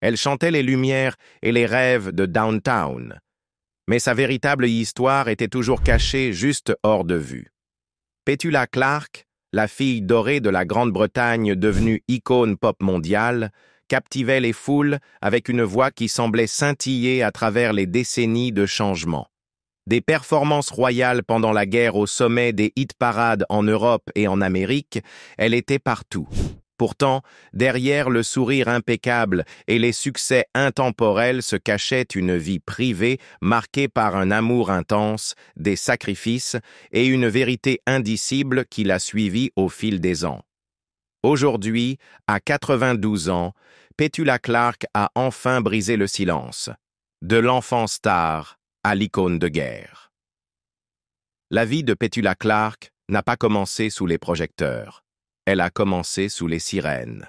Elle chantait les lumières et les rêves de Downtown. Mais sa véritable histoire était toujours cachée juste hors de vue. Petula Clark, la fille dorée de la Grande-Bretagne devenue icône pop mondiale, captivait les foules avec une voix qui semblait scintiller à travers les décennies de changement. Des performances royales pendant la guerre au sommet des hit-parades en Europe et en Amérique, elle était partout. Pourtant, derrière le sourire impeccable et les succès intemporels se cachait une vie privée marquée par un amour intense, des sacrifices et une vérité indicible qui l'a suivie au fil des ans. Aujourd'hui, à 92 ans, Petula Clark a enfin brisé le silence. De l'enfant star à l'icône de guerre. La vie de Petula Clark n'a pas commencé sous les projecteurs. Elle a commencé sous les sirènes.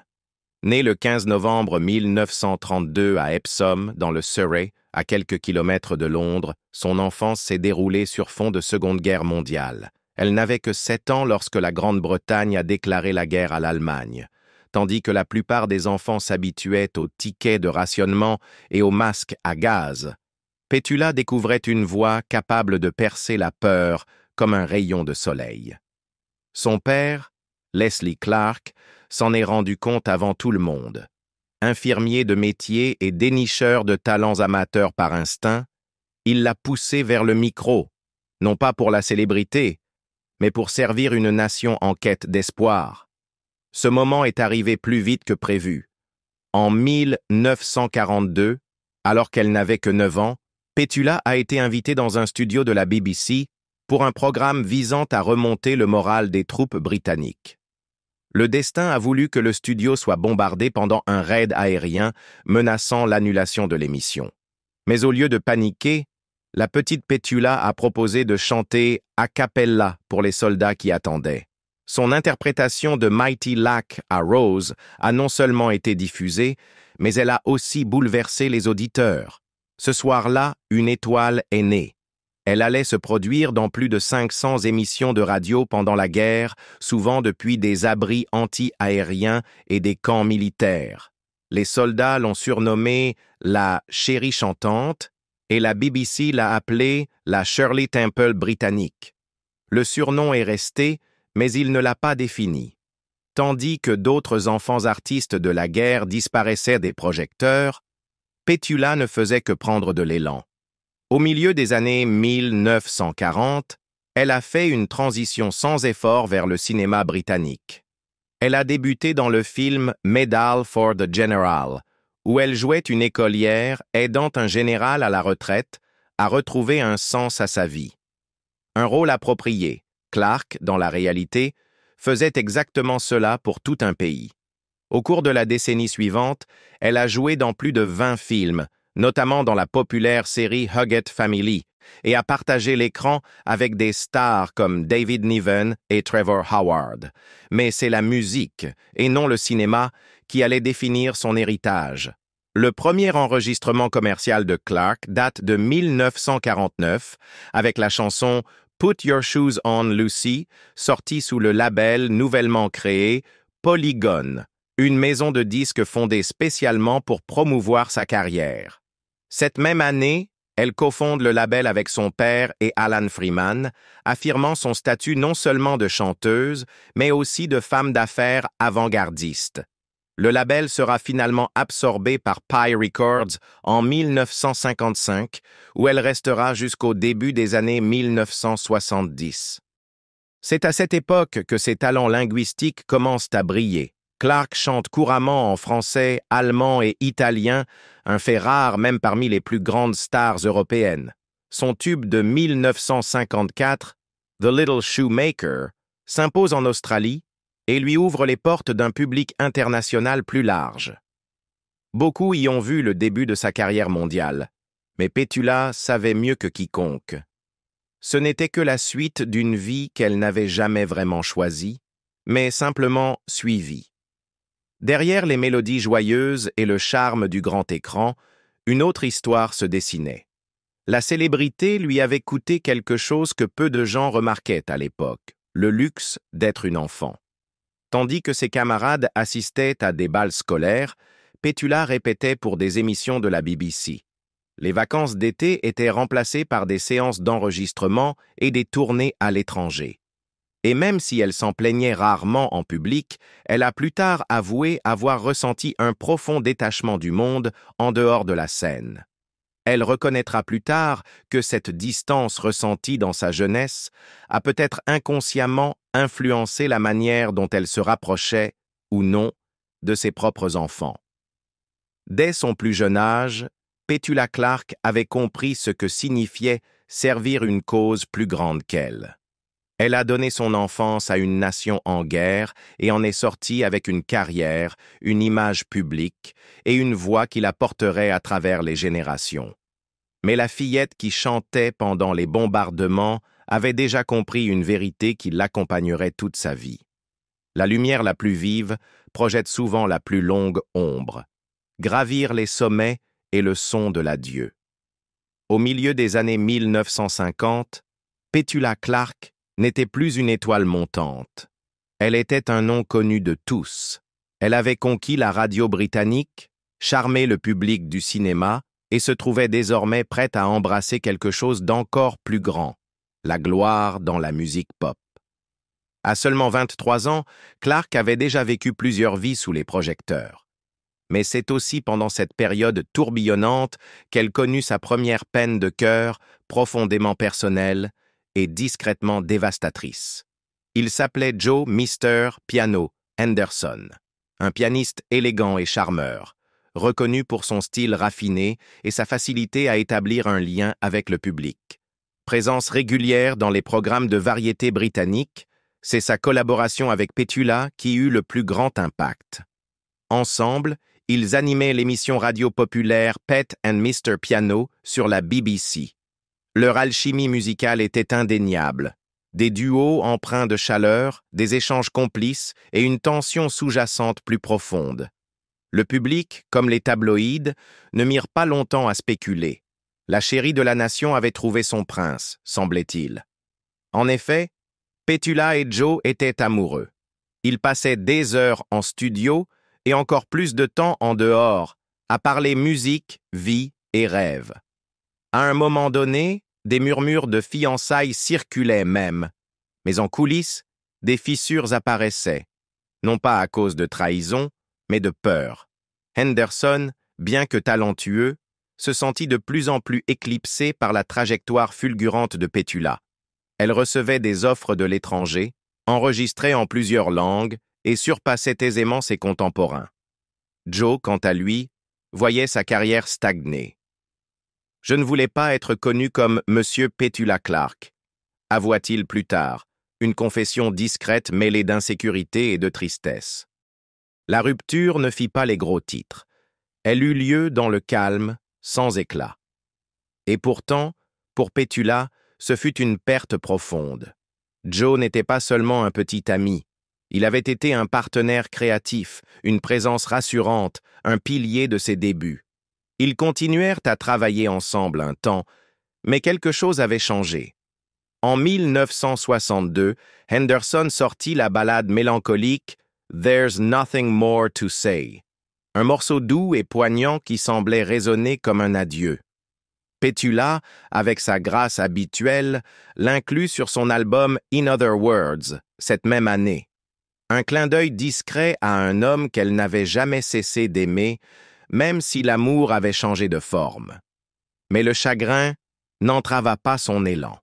Née le 15 novembre 1932 à Epsom, dans le Surrey, à quelques kilomètres de Londres, son enfance s'est déroulée sur fond de Seconde Guerre mondiale. Elle n'avait que 7 ans lorsque la Grande-Bretagne a déclaré la guerre à l'Allemagne. Tandis que la plupart des enfants s'habituaient aux tickets de rationnement et aux masques à gaz, Petula découvrait une voix capable de percer la peur comme un rayon de soleil. Son père, Leslie Clark, s'en est rendu compte avant tout le monde. Infirmier de métier et dénicheur de talents amateurs par instinct, il l'a poussé vers le micro, non pas pour la célébrité, mais pour servir une nation en quête d'espoir. Ce moment est arrivé plus vite que prévu. En 1942, alors qu'elle n'avait que 9 ans, Petula a été invitée dans un studio de la BBC pour un programme visant à remonter le moral des troupes britanniques. Le destin a voulu que le studio soit bombardé pendant un raid aérien menaçant l'annulation de l'émission. Mais au lieu de paniquer, la petite Petula a proposé de chanter a cappella pour les soldats qui attendaient. Son interprétation de Mighty Lack à Rose a non seulement été diffusée, mais elle a aussi bouleversé les auditeurs. Ce soir-là, une étoile est née. Elle allait se produire dans plus de 500 émissions de radio pendant la guerre, souvent depuis des abris anti-aériens et des camps militaires. Les soldats l'ont surnommée la chérie chantante et la BBC l'a appelée la Shirley Temple britannique. Le surnom est resté, mais il ne l'a pas défini. Tandis que d'autres enfants artistes de la guerre disparaissaient des projecteurs, Petula ne faisait que prendre de l'élan. Au milieu des années 1940, elle a fait une transition sans effort vers le cinéma britannique. Elle a débuté dans le film Medal for the General, où elle jouait une écolière aidant un général à la retraite à retrouver un sens à sa vie. Un rôle approprié, Clark, dans la réalité, faisait exactement cela pour tout un pays. Au cours de la décennie suivante, elle a joué dans plus de 20 films, notamment dans la populaire série Huggett Family, et a partagé l'écran avec des stars comme David Niven et Trevor Howard. Mais c'est la musique, et non le cinéma, qui allait définir son héritage. Le premier enregistrement commercial de Clark date de 1949, avec la chanson Put Your Shoes On, Lucy, sortie sous le label nouvellement créé Polygon, une maison de disques fondée spécialement pour promouvoir sa carrière. Cette même année, elle cofonde le label avec son père et Alan Freeman, affirmant son statut non seulement de chanteuse, mais aussi de femme d'affaires avant-gardiste. Le label sera finalement absorbé par Pye Records en 1955, où elle restera jusqu'au début des années 1970. C'est à cette époque que ses talents linguistiques commencent à briller. Clark chante couramment en français, allemand et italien, un fait rare même parmi les plus grandes stars européennes. Son tube de 1954, The Little Shoemaker, s'impose en Australie et lui ouvre les portes d'un public international plus large. Beaucoup y ont vu le début de sa carrière mondiale, mais Petula savait mieux que quiconque. Ce n'était que la suite d'une vie qu'elle n'avait jamais vraiment choisie, mais simplement suivie. Derrière les mélodies joyeuses et le charme du grand écran, une autre histoire se dessinait. La célébrité lui avait coûté quelque chose que peu de gens remarquaient à l'époque, le luxe d'être une enfant. Tandis que ses camarades assistaient à des bals scolaires, Petula répétait pour des émissions de la BBC. Les vacances d'été étaient remplacées par des séances d'enregistrement et des tournées à l'étranger. Et même si elle s'en plaignait rarement en public, elle a plus tard avoué avoir ressenti un profond détachement du monde en dehors de la scène. Elle reconnaîtra plus tard que cette distance ressentie dans sa jeunesse a peut-être inconsciemment influencé la manière dont elle se rapprochait, ou non, de ses propres enfants. Dès son plus jeune âge, Petula Clark avait compris ce que signifiait servir une cause plus grande qu'elle. Elle a donné son enfance à une nation en guerre et en est sortie avec une carrière, une image publique et une voix qui la porterait à travers les générations. Mais la fillette qui chantait pendant les bombardements avait déjà compris une vérité qui l'accompagnerait toute sa vie. La lumière la plus vive projette souvent la plus longue ombre. Gravir les sommets est le son de l'adieu. Au milieu des années 1950, Petula Clark n'était plus une étoile montante. Elle était un nom connu de tous. Elle avait conquis la radio britannique, charmé le public du cinéma et se trouvait désormais prête à embrasser quelque chose d'encore plus grand, la gloire dans la musique pop. À seulement 23 ans, Clark avait déjà vécu plusieurs vies sous les projecteurs. Mais c'est aussi pendant cette période tourbillonnante qu'elle connut sa première peine de cœur, profondément personnelle et discrètement dévastatrice. Il s'appelait Joe Mr. Piano Henderson, un pianiste élégant et charmeur, reconnu pour son style raffiné et sa facilité à établir un lien avec le public. Présence régulière dans les programmes de variété britanniques, c'est sa collaboration avec Petula qui eut le plus grand impact. Ensemble, ils animaient l'émission radio populaire Pet and Mr. Piano sur la BBC. Leur alchimie musicale était indéniable. Des duos empreints de chaleur, des échanges complices et une tension sous-jacente plus profonde. Le public, comme les tabloïds, ne mirent pas longtemps à spéculer. La chérie de la nation avait trouvé son prince, semblait-il. En effet, Petula et Joe étaient amoureux. Ils passaient des heures en studio et encore plus de temps en dehors, à parler musique, vie et rêve. À un moment donné, des murmures de fiançailles circulaient même, mais en coulisses, des fissures apparaissaient, non pas à cause de trahison, mais de peur. Henderson, bien que talentueux, se sentit de plus en plus éclipsé par la trajectoire fulgurante de Petula. Elle recevait des offres de l'étranger, enregistrait en plusieurs langues et surpassait aisément ses contemporains. Joe, quant à lui, voyait sa carrière stagner. « Je ne voulais pas être connu comme Monsieur Petula Clark », avoua-t-il plus tard, une confession discrète mêlée d'insécurité et de tristesse. La rupture ne fit pas les gros titres. Elle eut lieu dans le calme, sans éclat. Et pourtant, pour Petula, ce fut une perte profonde. Joe n'était pas seulement un petit ami. Il avait été un partenaire créatif, une présence rassurante, un pilier de ses débuts. Ils continuèrent à travailler ensemble un temps, mais quelque chose avait changé. En 1962, Henderson sortit la ballade mélancolique « There's Nothing More to Say », un morceau doux et poignant qui semblait résonner comme un adieu. Petula, avec sa grâce habituelle, l'inclut sur son album « In Other Words » cette même année. Un clin d'œil discret à un homme qu'elle n'avait jamais cessé d'aimer, même si l'amour avait changé de forme. Mais le chagrin n'entrava pas son élan.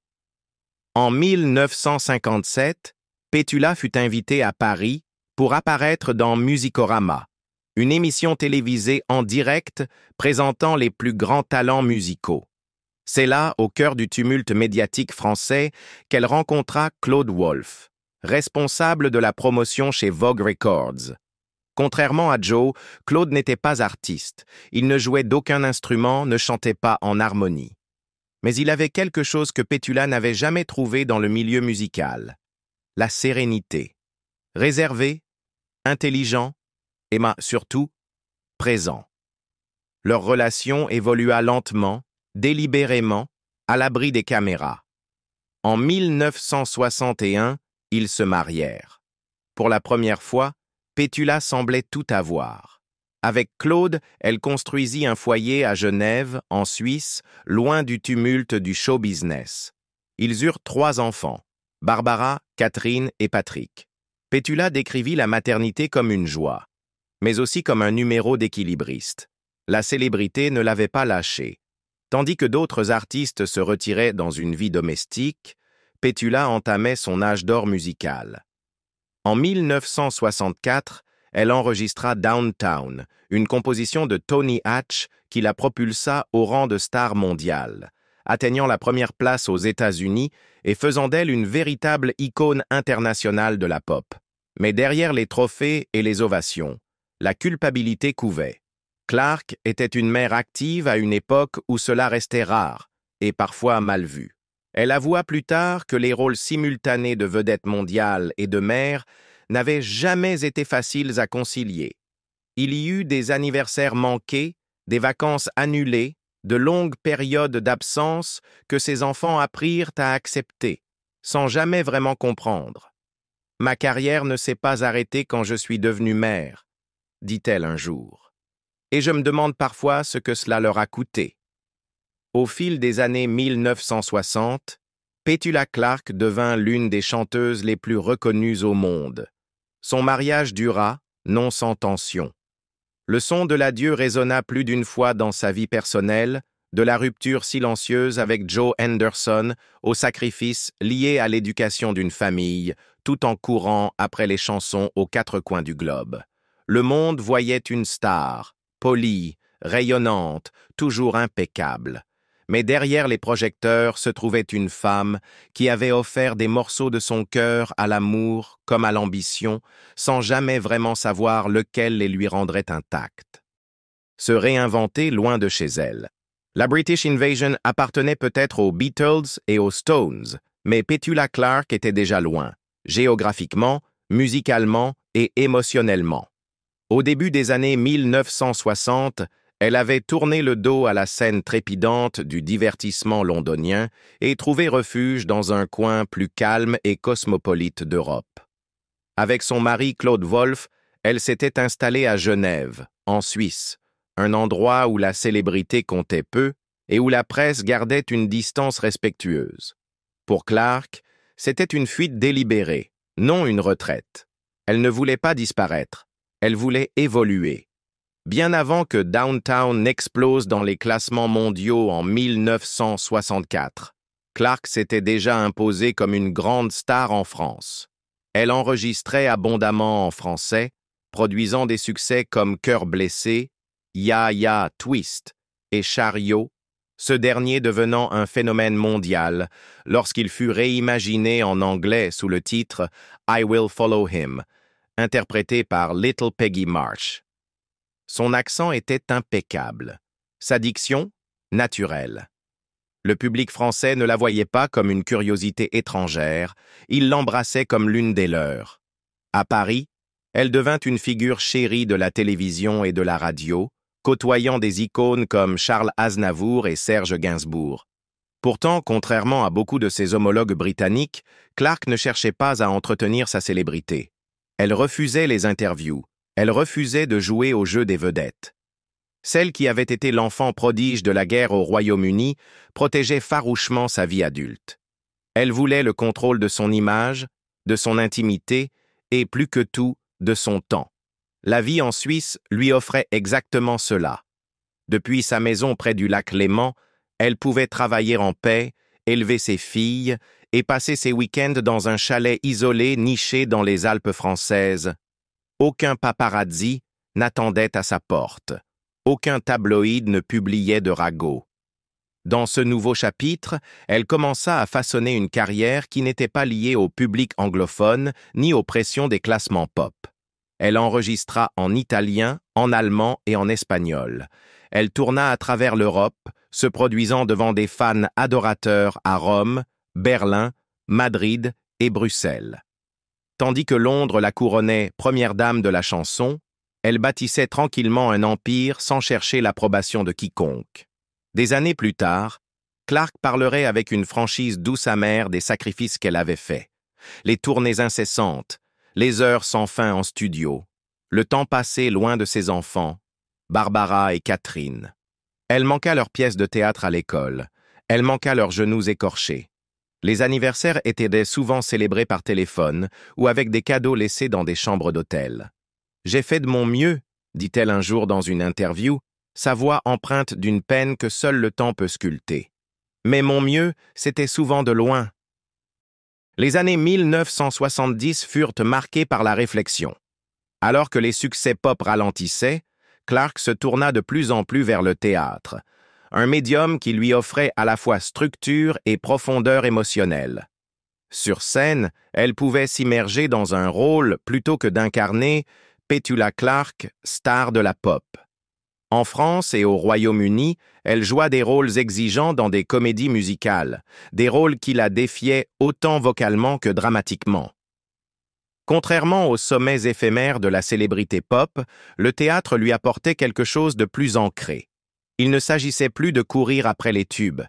En 1957, Petula fut invitée à Paris pour apparaître dans Musicorama, une émission télévisée en direct présentant les plus grands talents musicaux. C'est là, au cœur du tumulte médiatique français, qu'elle rencontra Claude Wolff, responsable de la promotion chez Vogue Records. Contrairement à Joe, Claude n'était pas artiste. Il ne jouait d'aucun instrument, ne chantait pas en harmonie. Mais il avait quelque chose que Petula n'avait jamais trouvé dans le milieu musical. La sérénité. Réservé, intelligent, et surtout, présent. Leur relation évolua lentement, délibérément, à l'abri des caméras. En 1961, ils se marièrent. Pour la première fois, Petula semblait tout avoir. Avec Claude, elle construisit un foyer à Genève, en Suisse, loin du tumulte du show business. Ils eurent 3 enfants, Barbara, Catherine et Patrick. Pétula décrivit la maternité comme une joie, mais aussi comme un numéro d'équilibriste. La célébrité ne l'avait pas lâchée. Tandis que d'autres artistes se retiraient dans une vie domestique, Pétula entamait son âge d'or musical. En 1964, elle enregistra Downtown, une composition de Tony Hatch qui la propulsa au rang de star mondiale, atteignant la première place aux États-Unis et faisant d'elle une véritable icône internationale de la pop. Mais derrière les trophées et les ovations, la culpabilité couvait. Clarke était une mère active à une époque où cela restait rare et parfois mal vu. Elle avoua plus tard que les rôles simultanés de vedette mondiale et de mère n'avaient jamais été faciles à concilier. Il y eut des anniversaires manqués, des vacances annulées, de longues périodes d'absence que ses enfants apprirent à accepter, sans jamais vraiment comprendre. « Ma carrière ne s'est pas arrêtée quand je suis devenue mère », dit-elle un jour. Et je me demande parfois ce que cela leur a coûté. Au fil des années 1960, Petula Clarke devint l'une des chanteuses les plus reconnues au monde. Son mariage dura, non sans tension. Le son de l'adieu résonna plus d'une fois dans sa vie personnelle, de la rupture silencieuse avec Joe Henderson au sacrifice lié à l'éducation d'une famille, tout en courant après les chansons aux 4 coins du globe. Le monde voyait une star, polie, rayonnante, toujours impeccable. Mais derrière les projecteurs se trouvait une femme qui avait offert des morceaux de son cœur à l'amour comme à l'ambition, sans jamais vraiment savoir lequel les lui rendrait intacts. Se réinventer loin de chez elle. La British Invasion appartenait peut-être aux Beatles et aux Stones, mais Petula Clarke était déjà loin, géographiquement, musicalement et émotionnellement. Au début des années 1960, elle avait tourné le dos à la scène trépidante du divertissement londonien et trouvé refuge dans un coin plus calme et cosmopolite d'Europe. Avec son mari Claude Wolff, elle s'était installée à Genève, en Suisse, un endroit où la célébrité comptait peu et où la presse gardait une distance respectueuse. Pour Clarke, c'était une fuite délibérée, non une retraite. Elle ne voulait pas disparaître, elle voulait évoluer. Bien avant que Downtown n'explose dans les classements mondiaux en 1964, Clarke s'était déjà imposée comme une grande star en France. Elle enregistrait abondamment en français, produisant des succès comme Cœur blessé, Ya Ya Twist et Chariot, ce dernier devenant un phénomène mondial lorsqu'il fut réimaginé en anglais sous le titre I Will Follow Him, interprété par Little Peggy March. Son accent était impeccable, sa diction, naturelle. Le public français ne la voyait pas comme une curiosité étrangère, il l'embrassait comme l'une des leurs. À Paris, elle devint une figure chérie de la télévision et de la radio, côtoyant des icônes comme Charles Aznavour et Serge Gainsbourg. Pourtant, contrairement à beaucoup de ses homologues britanniques, Clarke ne cherchait pas à entretenir sa célébrité. Elle refusait les interviews. Elle refusait de jouer au jeu des vedettes. Celle qui avait été l'enfant prodige de la guerre au Royaume-Uni protégeait farouchement sa vie adulte. Elle voulait le contrôle de son image, de son intimité et, plus que tout, de son temps. La vie en Suisse lui offrait exactement cela. Depuis sa maison près du lac Léman, elle pouvait travailler en paix, élever ses filles et passer ses week-ends dans un chalet isolé niché dans les Alpes françaises. Aucun paparazzi n'attendait à sa porte. Aucun tabloïd ne publiait de ragots. Dans ce nouveau chapitre, elle commença à façonner une carrière qui n'était pas liée au public anglophone ni aux pressions des classements pop. Elle enregistra en italien, en allemand et en espagnol. Elle tourna à travers l'Europe, se produisant devant des fans adorateurs à Rome, Berlin, Madrid et Bruxelles. Tandis que Londres la couronnait première dame de la chanson, elle bâtissait tranquillement un empire sans chercher l'approbation de quiconque. Des années plus tard, Clarke parlerait avec une franchise douce amère des sacrifices qu'elle avait faits. Les tournées incessantes, les heures sans fin en studio, le temps passé loin de ses enfants, Barbara et Catherine. Elle manqua leur pièce de théâtre à l'école. Elle manqua leurs genoux écorchés. Les anniversaires étaient souvent célébrés par téléphone ou avec des cadeaux laissés dans des chambres d'hôtel. « J'ai fait de mon mieux », dit-elle un jour dans une interview, sa voix empreinte d'une peine que seul le temps peut sculpter. Mais mon mieux, c'était souvent de loin. Les années 1970 furent marquées par la réflexion. Alors que les succès pop ralentissaient, Clarke se tourna de plus en plus vers le théâtre, un médium qui lui offrait à la fois structure et profondeur émotionnelle. Sur scène, elle pouvait s'immerger dans un rôle plutôt que d'incarner Petula Clarke, star de la pop. En France et au Royaume-Uni, elle joua des rôles exigeants dans des comédies musicales, des rôles qui la défiaient autant vocalement que dramatiquement. Contrairement aux sommets éphémères de la célébrité pop, le théâtre lui apportait quelque chose de plus ancré. Il ne s'agissait plus de courir après les tubes,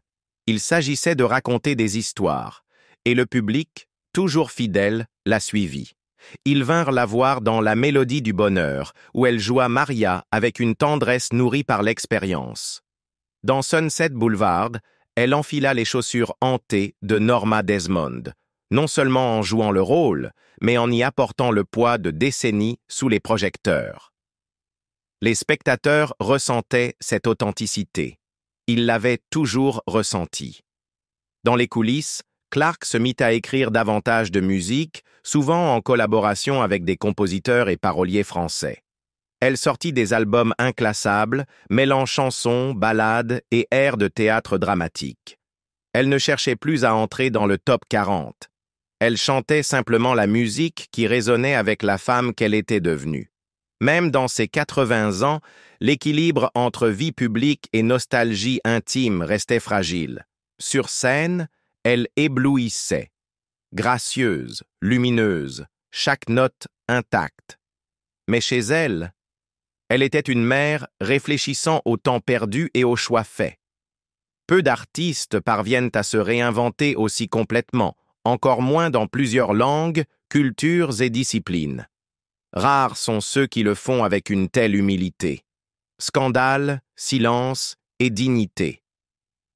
il s'agissait de raconter des histoires, et le public, toujours fidèle, la suivit. Ils vinrent la voir dans La Mélodie du bonheur, où elle joua Maria avec une tendresse nourrie par l'expérience. Dans Sunset Boulevard, elle enfila les chaussures hantées de Norma Desmond, non seulement en jouant le rôle, mais en y apportant le poids de décennies sous les projecteurs. Les spectateurs ressentaient cette authenticité. Ils l'avaient toujours ressentie. Dans les coulisses, Clarke se mit à écrire davantage de musique, souvent en collaboration avec des compositeurs et paroliers français. Elle sortit des albums inclassables, mêlant chansons, ballades et airs de théâtre dramatique. Elle ne cherchait plus à entrer dans le top 40. Elle chantait simplement la musique qui résonnait avec la femme qu'elle était devenue. Même dans ses 80 ans, l'équilibre entre vie publique et nostalgie intime restait fragile. Sur scène, elle éblouissait. Gracieuse, lumineuse, chaque note intacte. Mais chez elle, elle était une mère réfléchissant au temps perdu et aux choix faits. Peu d'artistes parviennent à se réinventer aussi complètement, encore moins dans plusieurs langues, cultures et disciplines. Rares sont ceux qui le font avec une telle humilité. Scandale, silence et dignité.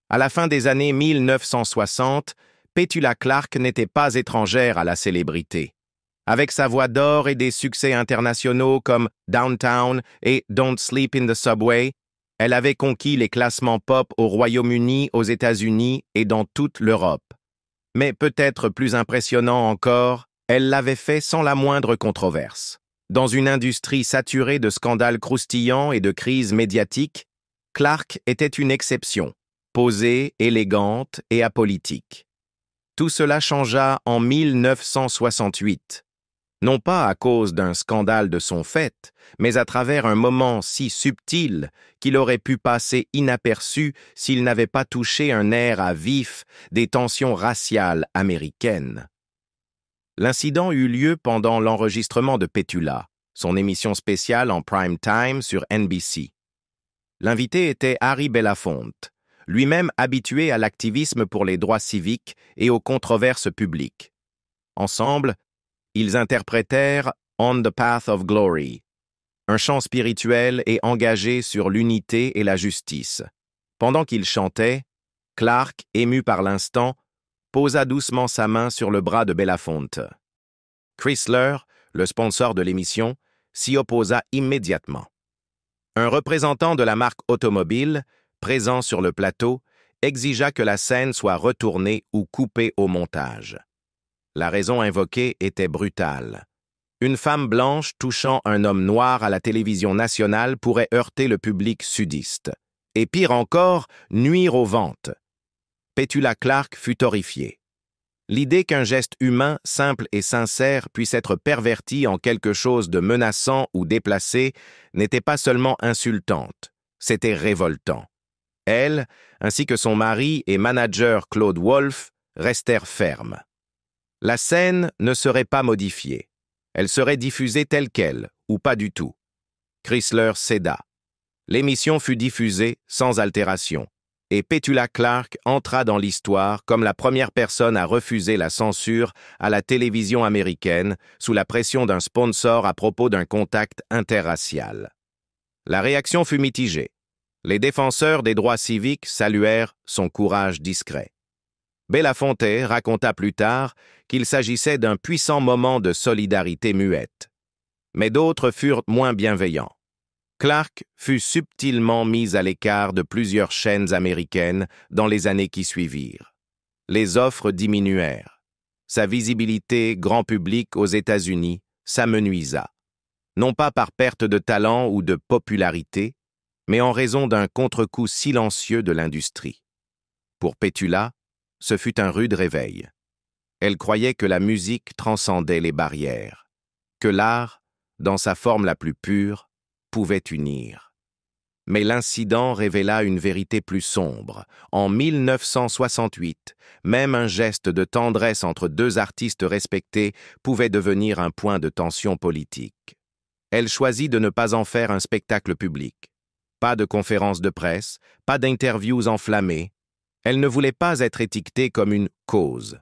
À la fin des années 1960, Petula Clarke n'était pas étrangère à la célébrité. Avec sa voix d'or et des succès internationaux comme Downtown et Don't Sleep in the Subway, elle avait conquis les classements pop au Royaume-Uni, aux États-Unis et dans toute l'Europe. Mais peut-être plus impressionnant encore, elle l'avait fait sans la moindre controverse. Dans une industrie saturée de scandales croustillants et de crises médiatiques, Clarke était une exception, posée, élégante et apolitique. Tout cela changea en 1968. Non pas à cause d'un scandale de son fait, mais à travers un moment si subtil qu'il aurait pu passer inaperçu s'il n'avait pas touché un nerf à vif des tensions raciales américaines. L'incident eut lieu pendant l'enregistrement de Petula, son émission spéciale en prime time sur NBC. L'invité était Harry Belafonte, lui-même habitué à l'activisme pour les droits civiques et aux controverses publiques. Ensemble, ils interprétèrent On the Path of Glory, un chant spirituel et engagé sur l'unité et la justice. Pendant qu'ils chantaient, Clarke, ému par l'instant, posa doucement sa main sur le bras de Belafonte. Chrysler, le sponsor de l'émission, s'y opposa immédiatement. Un représentant de la marque automobile, présent sur le plateau, exigea que la scène soit retournée ou coupée au montage. La raison invoquée était brutale. Une femme blanche touchant un homme noir à la télévision nationale pourrait heurter le public sudiste. Et pire encore, nuire aux ventes. Petula Clarke fut horrifiée. L'idée qu'un geste humain, simple et sincère puisse être perverti en quelque chose de menaçant ou déplacé n'était pas seulement insultante, c'était révoltant. Elle, ainsi que son mari et manager Claude Wolff, restèrent fermes. La scène ne serait pas modifiée. Elle serait diffusée telle quelle, ou pas du tout. Chrysler céda. L'émission fut diffusée sans altération, et Petula Clarke entra dans l'histoire comme la première personne à refuser la censure à la télévision américaine sous la pression d'un sponsor à propos d'un contact interracial. La réaction fut mitigée. Les défenseurs des droits civiques saluèrent son courage discret. Belafonte raconta plus tard qu'il s'agissait d'un puissant moment de solidarité muette. Mais d'autres furent moins bienveillants. Clarke fut subtilement mis à l'écart de plusieurs chaînes américaines dans les années qui suivirent. Les offres diminuèrent. Sa visibilité grand public aux États-Unis s'amenuisa. Non pas par perte de talent ou de popularité, mais en raison d'un contre-coup silencieux de l'industrie. Pour Petula, ce fut un rude réveil. Elle croyait que la musique transcendait les barrières, que l'art, dans sa forme la plus pure, pouvait unir. Mais l'incident révéla une vérité plus sombre. En 1968, même un geste de tendresse entre deux artistes respectés pouvait devenir un point de tension politique. Elle choisit de ne pas en faire un spectacle public. Pas de conférences de presse, pas d'interviews enflammées. Elle ne voulait pas être étiquetée comme une cause.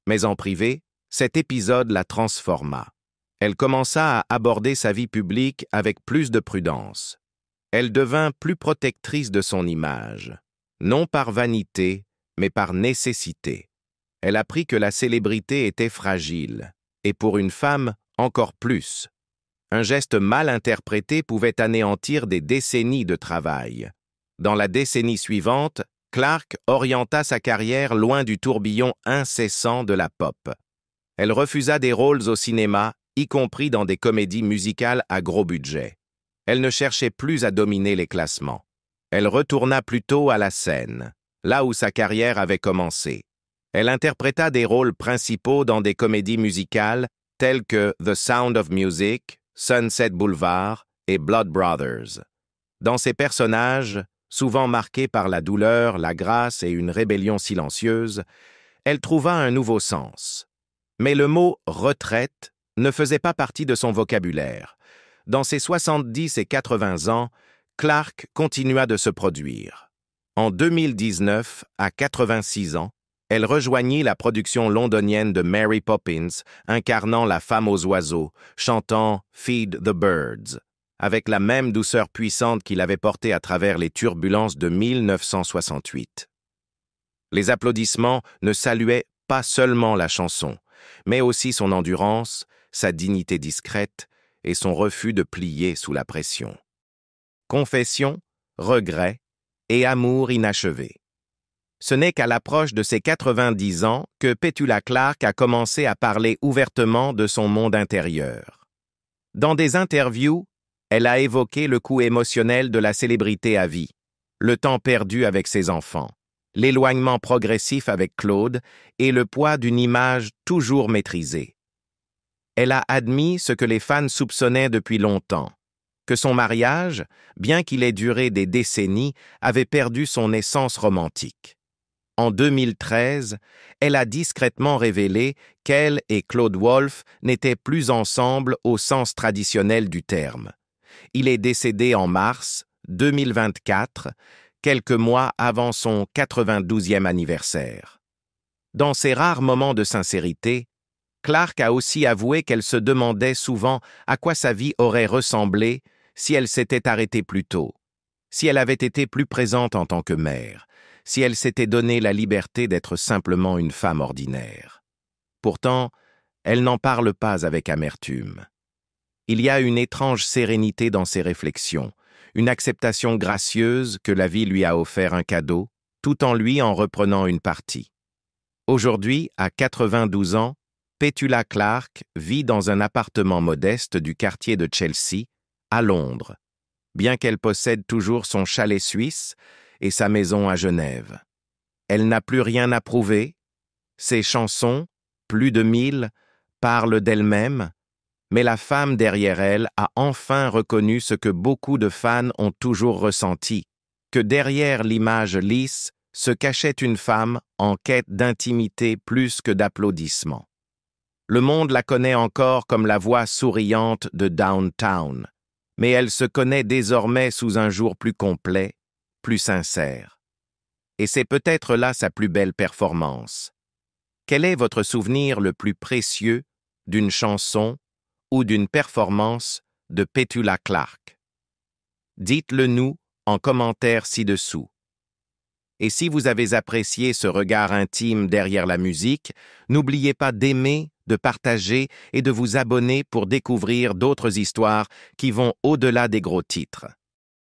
Mais en privé, cet épisode la transforma. Elle commença à aborder sa vie publique avec plus de prudence. Elle devint plus protectrice de son image, non par vanité, mais par nécessité. Elle apprit que la célébrité était fragile, et pour une femme, encore plus. Un geste mal interprété pouvait anéantir des décennies de travail. Dans la décennie suivante, Clarke orienta sa carrière loin du tourbillon incessant de la pop. Elle refusa des rôles au cinéma, y compris dans des comédies musicales à gros budget. Elle ne cherchait plus à dominer les classements. Elle retourna plutôt à la scène, là où sa carrière avait commencé. Elle interpréta des rôles principaux dans des comédies musicales telles que The Sound of Music, Sunset Boulevard et Blood Brothers. Dans ces personnages, souvent marqués par la douleur, la grâce et une rébellion silencieuse, elle trouva un nouveau sens. Mais le mot « retraite » ne faisait pas partie de son vocabulaire. Dans ses 70 et 80 ans, Clarke continua de se produire. En 2019, à 86 ans, elle rejoignit la production londonienne de Mary Poppins, incarnant la femme aux oiseaux, chantant « Feed the Birds », avec la même douceur puissante qu'il avait portée à travers les turbulences de 1968. Les applaudissements ne saluaient pas seulement la chanson, mais aussi son endurance, sa dignité discrète et son refus de plier sous la pression. Confession, regret et amour inachevé. Ce n'est qu'à l'approche de ses 90 ans que Petula Clarke a commencé à parler ouvertement de son monde intérieur. Dans des interviews, elle a évoqué le coût émotionnel de la célébrité à vie, le temps perdu avec ses enfants, l'éloignement progressif avec Claude et le poids d'une image toujours maîtrisée. Elle a admis ce que les fans soupçonnaient depuis longtemps, que son mariage, bien qu'il ait duré des décennies, avait perdu son essence romantique. En 2013, elle a discrètement révélé qu'elle et Claude Wolff n'étaient plus ensemble au sens traditionnel du terme. Il est décédé en mars 2024, quelques mois avant son 92e anniversaire. Dans ces rares moments de sincérité, Clarke a aussi avoué qu'elle se demandait souvent à quoi sa vie aurait ressemblé si elle s'était arrêtée plus tôt, si elle avait été plus présente en tant que mère, si elle s'était donné la liberté d'être simplement une femme ordinaire. Pourtant, elle n'en parle pas avec amertume. Il y a une étrange sérénité dans ses réflexions, une acceptation gracieuse que la vie lui a offert un cadeau, tout en lui en reprenant une partie. Aujourd'hui, à 92 ans, Petula Clarke vit dans un appartement modeste du quartier de Chelsea, à Londres, bien qu'elle possède toujours son chalet suisse et sa maison à Genève. Elle n'a plus rien à prouver. Ses chansons, plus de 1000, parlent d'elle-même, mais la femme derrière elle a enfin reconnu ce que beaucoup de fans ont toujours ressenti, que derrière l'image lisse se cachait une femme en quête d'intimité plus que d'applaudissements. Le monde la connaît encore comme la voix souriante de Downtown, mais elle se connaît désormais sous un jour plus complet, plus sincère. Et c'est peut-être là sa plus belle performance. Quel est votre souvenir le plus précieux d'une chanson ou d'une performance de Petula Clarke? Dites-le nous en commentaire ci-dessous. Et si vous avez apprécié ce regard intime derrière la musique, n'oubliez pas d'aimer, de partager et de vous abonner pour découvrir d'autres histoires qui vont au-delà des gros titres.